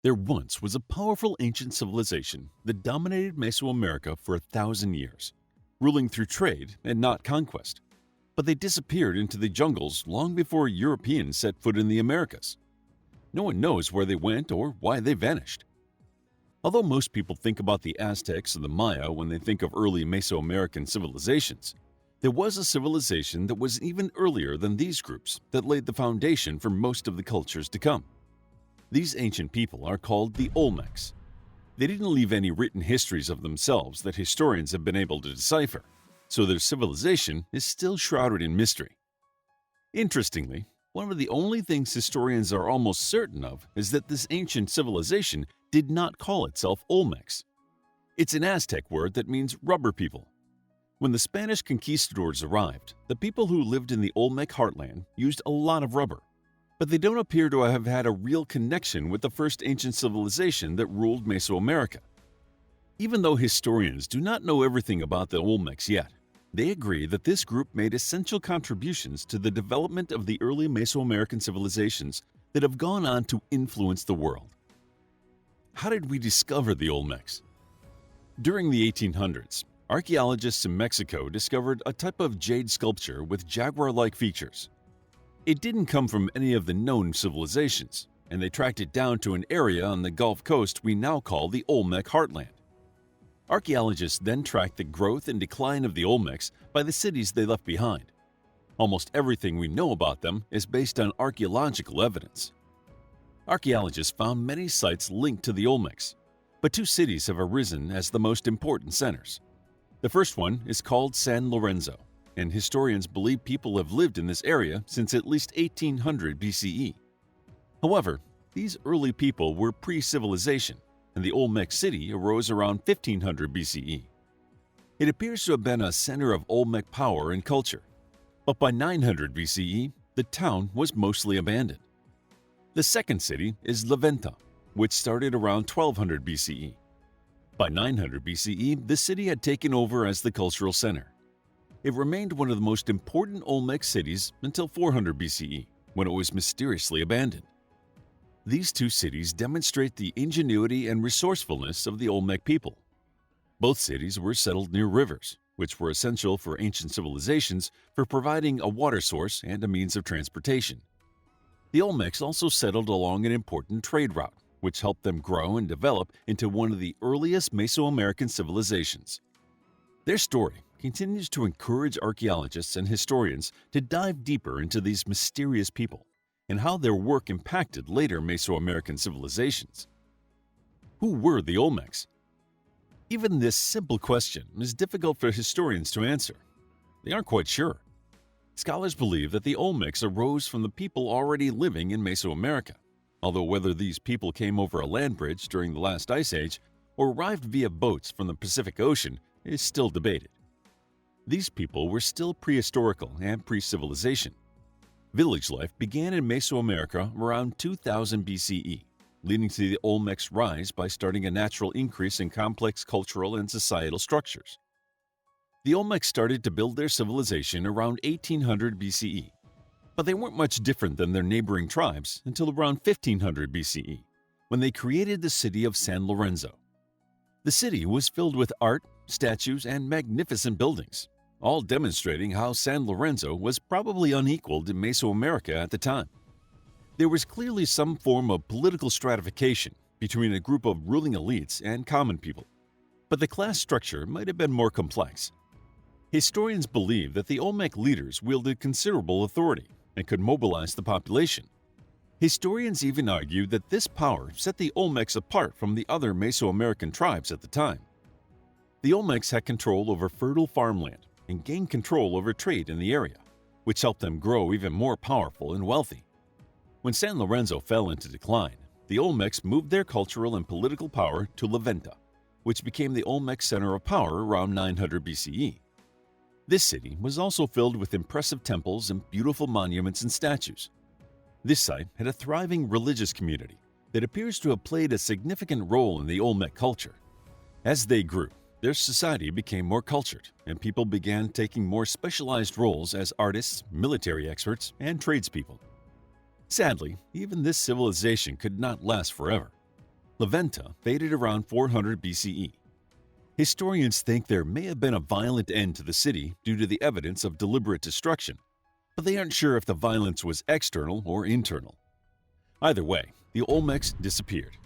There once was a powerful ancient civilization that dominated Mesoamerica for 1,000 years, ruling through trade and not conquest. But they disappeared into the jungles long before Europeans set foot in the Americas. No one knows where they went or why they vanished. Although most people think about the Aztecs or the Maya when they think of early Mesoamerican civilizations, there was a civilization that was even earlier than these groups that laid the foundation for most of the cultures to come. These ancient people are called the Olmecs. They didn't leave any written histories of themselves that historians have been able to decipher, so their civilization is still shrouded in mystery. Interestingly, one of the only things historians are almost certain of is that this ancient civilization did not call itself Olmecs. It's an Aztec word that means rubber people. When the Spanish conquistadors arrived, the people who lived in the Olmec heartland used a lot of rubber, but they don't appear to have had a real connection with the first ancient civilization that ruled Mesoamerica. Even though historians do not know everything about the Olmecs yet, they agree that this group made essential contributions to the development of the early Mesoamerican civilizations that have gone on to influence the world. How did we discover the Olmecs? During the 1800s, archaeologists in Mexico discovered a type of jade sculpture with jaguar-like features. It didn't come from any of the known civilizations, and they tracked it down to an area on the Gulf Coast we now call the Olmec heartland. Archaeologists then tracked the growth and decline of the Olmecs by the cities they left behind. Almost everything we know about them is based on archaeological evidence. Archaeologists found many sites linked to the Olmecs, but two cities have arisen as the most important centers. The first one is called San Lorenzo, and historians believe people have lived in this area since at least 1800 BCE. However, these early people were pre-civilization, and the Olmec city arose around 1500 BCE. It appears to have been a center of Olmec power and culture, but by 900 BCE, the town was mostly abandoned. The second city is Leventa, which started around 1200 BCE. By 900 BCE, the city had taken over as the cultural center. It remained one of the most important Olmec cities until 400 BCE, when it was mysteriously abandoned. These two cities demonstrate the ingenuity and resourcefulness of the Olmec people. Both cities were settled near rivers, which were essential for ancient civilizations for providing a water source and a means of transportation. The Olmecs also settled along an important trade route, which helped them grow and develop into one of the earliest Mesoamerican civilizations. Their story continues to encourage archaeologists and historians to dive deeper into these mysterious people and how their work impacted later Mesoamerican civilizations. Who were the Olmecs? Even this simple question is difficult for historians to answer. They aren't quite sure. Scholars believe that the Olmecs arose from the people already living in Mesoamerica, although whether these people came over a land bridge during the last ice age or arrived via boats from the Pacific Ocean is still debated. These people were still prehistorical and pre-civilization. Village life began in Mesoamerica around 2000 BCE, leading to the Olmecs' rise by starting a natural increase in complex cultural and societal structures. The Olmecs started to build their civilization around 1800 BCE, but they weren't much different than their neighboring tribes until around 1500 BCE, when they created the city of San Lorenzo. The city was filled with art, statues, and magnificent buildings, all demonstrating how San Lorenzo was probably unequaled in Mesoamerica at the time. There was clearly some form of political stratification between a group of ruling elites and common people, but the class structure might have been more complex. Historians believe that the Olmec leaders wielded considerable authority and could mobilize the population. Historians even argue that this power set the Olmecs apart from the other Mesoamerican tribes at the time. The Olmecs had control over fertile farmland and gained control over trade in the area, which helped them grow even more powerful and wealthy. When San Lorenzo fell into decline, the Olmecs moved their cultural and political power to Leventa, which became the Olmec center of power around 900 BCE. This city was also filled with impressive temples and beautiful monuments and statues. This site had a thriving religious community that appears to have played a significant role in the Olmec culture. As they grew, their society became more cultured, and people began taking more specialized roles as artists, military experts, and tradespeople. Sadly, even this civilization could not last forever. Leventa faded around 400 BCE. Historians think there may have been a violent end to the city due to the evidence of deliberate destruction, but they aren't sure if the violence was external or internal. Either way, the Olmecs disappeared,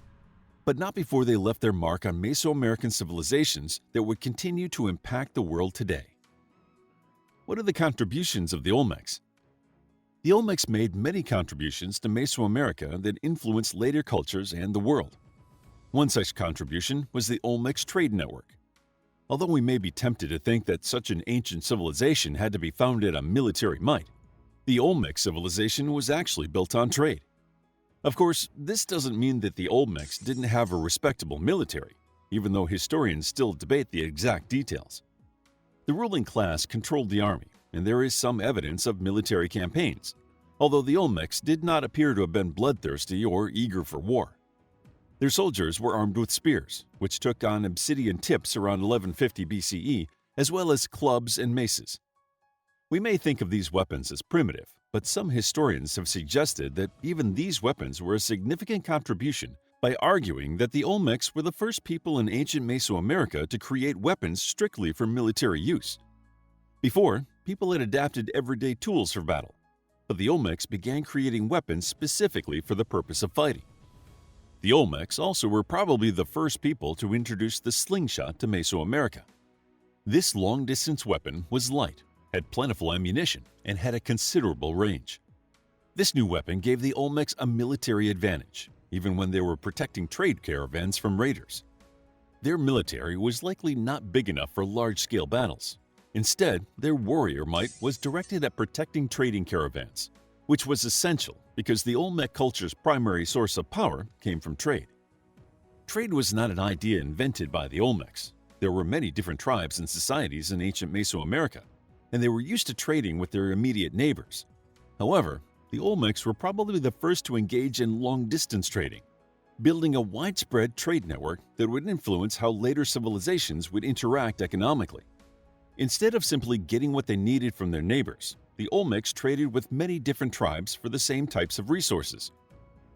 but not before they left their mark on Mesoamerican civilizations that would continue to impact the world today. What are the contributions of the Olmecs? The Olmecs made many contributions to Mesoamerica that influenced later cultures and the world. One such contribution was the Olmecs trade network. Although we may be tempted to think that such an ancient civilization had to be founded on military might, the Olmec civilization was actually built on trade. Of course, this doesn't mean that the Olmecs didn't have a respectable military, even though historians still debate the exact details. The ruling class controlled the army, and there is some evidence of military campaigns, although the Olmecs did not appear to have been bloodthirsty or eager for war. Their soldiers were armed with spears, which took on obsidian tips around 1150 BCE, as well as clubs and maces. We may think of these weapons as primitive, but some historians have suggested that even these weapons were a significant contribution by arguing that the Olmecs were the first people in ancient Mesoamerica to create weapons strictly for military use. Before, people had adapted everyday tools for battle, but the Olmecs began creating weapons specifically for the purpose of fighting. The Olmecs also were probably the first people to introduce the slingshot to Mesoamerica. This long-distance weapon was light, had plentiful ammunition, and had a considerable range. This new weapon gave the Olmecs a military advantage, even when they were protecting trade caravans from raiders. Their military was likely not big enough for large-scale battles. Instead, their warrior might was directed at protecting trading caravans, which was essential because the Olmec culture's primary source of power came from trade. Trade was not an idea invented by the Olmecs. There were many different tribes and societies in ancient Mesoamerica, and they were used to trading with their immediate neighbors. However, the Olmecs were probably the first to engage in long-distance trading, building a widespread trade network that would influence how later civilizations would interact economically. Instead of simply getting what they needed from their neighbors, the Olmecs traded with many different tribes for the same types of resources,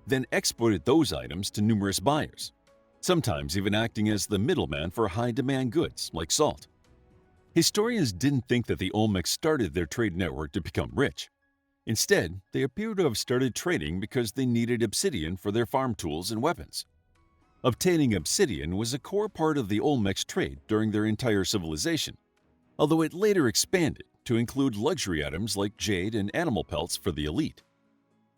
then exported those items to numerous buyers, sometimes even acting as the middleman for high-demand goods like salt. Historians didn't think that the Olmecs started their trade network to become rich. Instead, they appear to have started trading because they needed obsidian for their farm tools and weapons. Obtaining obsidian was a core part of the Olmecs' trade during their entire civilization, although it later expanded to include luxury items like jade and animal pelts for the elite.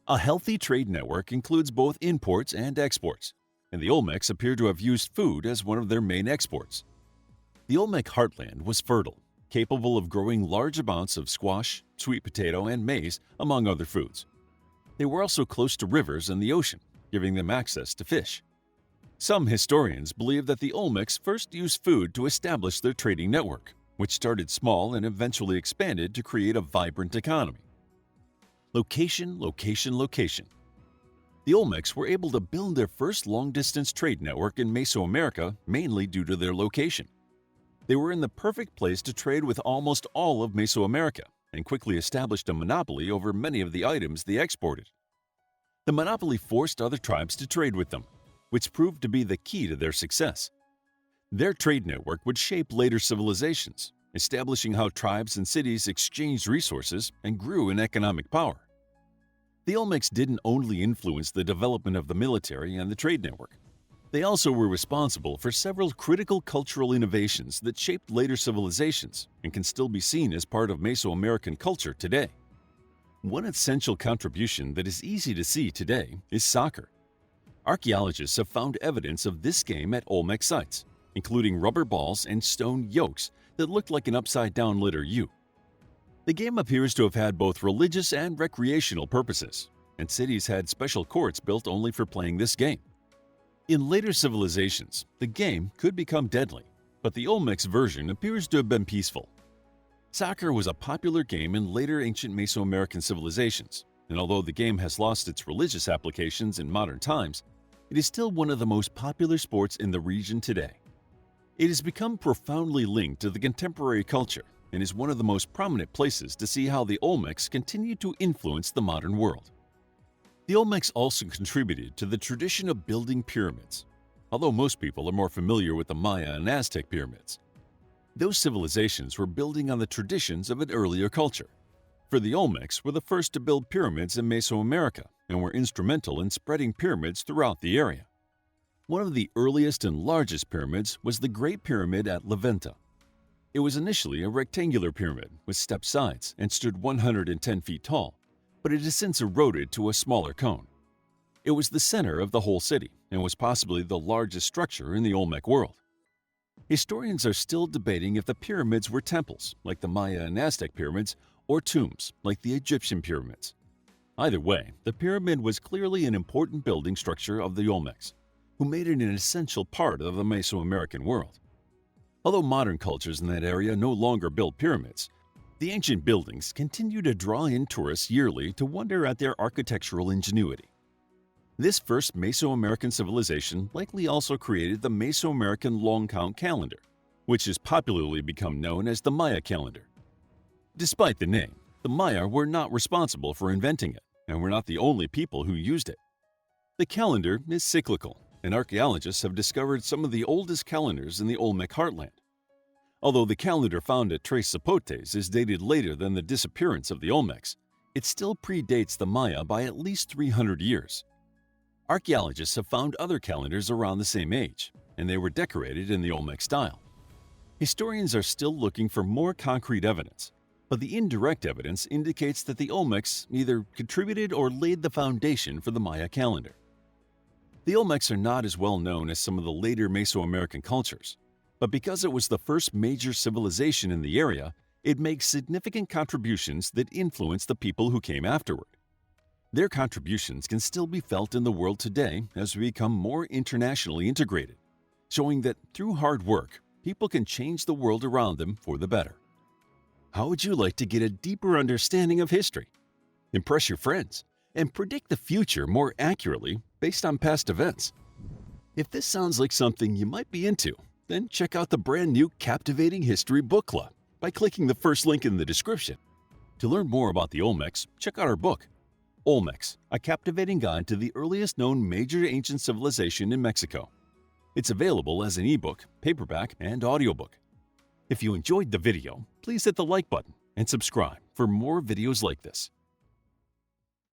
A healthy trade network includes both imports and exports, and the Olmecs appear to have used food as one of their main exports. The Olmec heartland was fertile, capable of growing large amounts of squash, sweet potato, and maize, among other foods. They were also close to rivers and the ocean, giving them access to fish. Some historians believe that the Olmecs first used food to establish their trading network, which started small and eventually expanded to create a vibrant economy. Location, location, location. The Olmecs were able to build their first long-distance trade network in Mesoamerica mainly due to their location. They were in the perfect place to trade with almost all of Mesoamerica and quickly established a monopoly over many of the items they exported. The monopoly forced other tribes to trade with them, which proved to be the key to their success. Their trade network would shape later civilizations, establishing how tribes and cities exchanged resources and grew in economic power. The Olmecs didn't only influence the development of the military and the trade network. They also were responsible for several critical cultural innovations that shaped later civilizations and can still be seen as part of Mesoamerican culture today. One essential contribution that is easy to see today is soccer. Archaeologists have found evidence of this game at Olmec sites, including rubber balls and stone yolks that looked like an upside-down letter U. The game appears to have had both religious and recreational purposes, and cities had special courts built only for playing this game. In later civilizations, the game could become deadly, but the Olmecs version appears to have been peaceful. Soccer was a popular game in later ancient Mesoamerican civilizations, and although the game has lost its religious applications in modern times, it is still one of the most popular sports in the region today. It has become profoundly linked to the contemporary culture and is one of the most prominent places to see how the Olmecs continue to influence the modern world. The Olmecs also contributed to the tradition of building pyramids. although most people are more familiar with the Maya and Aztec pyramids. Those civilizations were building on the traditions of an earlier culture. For the Olmecs were the first to build pyramids in Mesoamerica and were instrumental in spreading pyramids throughout the area. One of the earliest and largest pyramids was the Great Pyramid at La Venta. It was initially a rectangular pyramid with stepped sides and stood 110 feet tall, but it has since eroded to a smaller cone. It was the center of the whole city and was possibly the largest structure in the Olmec world. Historians are still debating if the pyramids were temples, like the Maya and Aztec pyramids, or tombs, like the Egyptian pyramids. Either way, the pyramid was clearly an important building structure of the Olmecs, who made it an essential part of the Mesoamerican world. Although modern cultures in that area no longer build pyramids, the ancient buildings continue to draw in tourists yearly to wonder at their architectural ingenuity. This first Mesoamerican civilization likely also created the Mesoamerican long count calendar, which has popularly become known as the Maya calendar. Despite the name, the Maya were not responsible for inventing it, and were not the only people who used it. The calendar is cyclical, and archaeologists have discovered some of the oldest calendars in the Olmec heartland. Although the calendar found at Tres Zapotes is dated later than the disappearance of the Olmecs, it still predates the Maya by at least 300 years. Archaeologists have found other calendars around the same age, and they were decorated in the Olmec style. Historians are still looking for more concrete evidence, but the indirect evidence indicates that the Olmecs either contributed or laid the foundation for the Maya calendar. The Olmecs are not as well known as some of the later Mesoamerican cultures, but because it was the first major civilization in the area, it makes significant contributions that influenced the people who came afterward. Their contributions can still be felt in the world today as we become more internationally integrated, showing that through hard work, people can change the world around them for the better. How would you like to get a deeper understanding of history, impress your friends, and predict the future more accurately based on past events? If this sounds like something you might be into, then check out the brand new Captivating History Book Club by clicking the first link in the description. To learn more about the Olmecs, check out our book, Olmecs, a captivating guide to the earliest known major ancient civilization in Mexico. It's available as an ebook, paperback, and audiobook. If you enjoyed the video, please hit the like button and subscribe for more videos like this.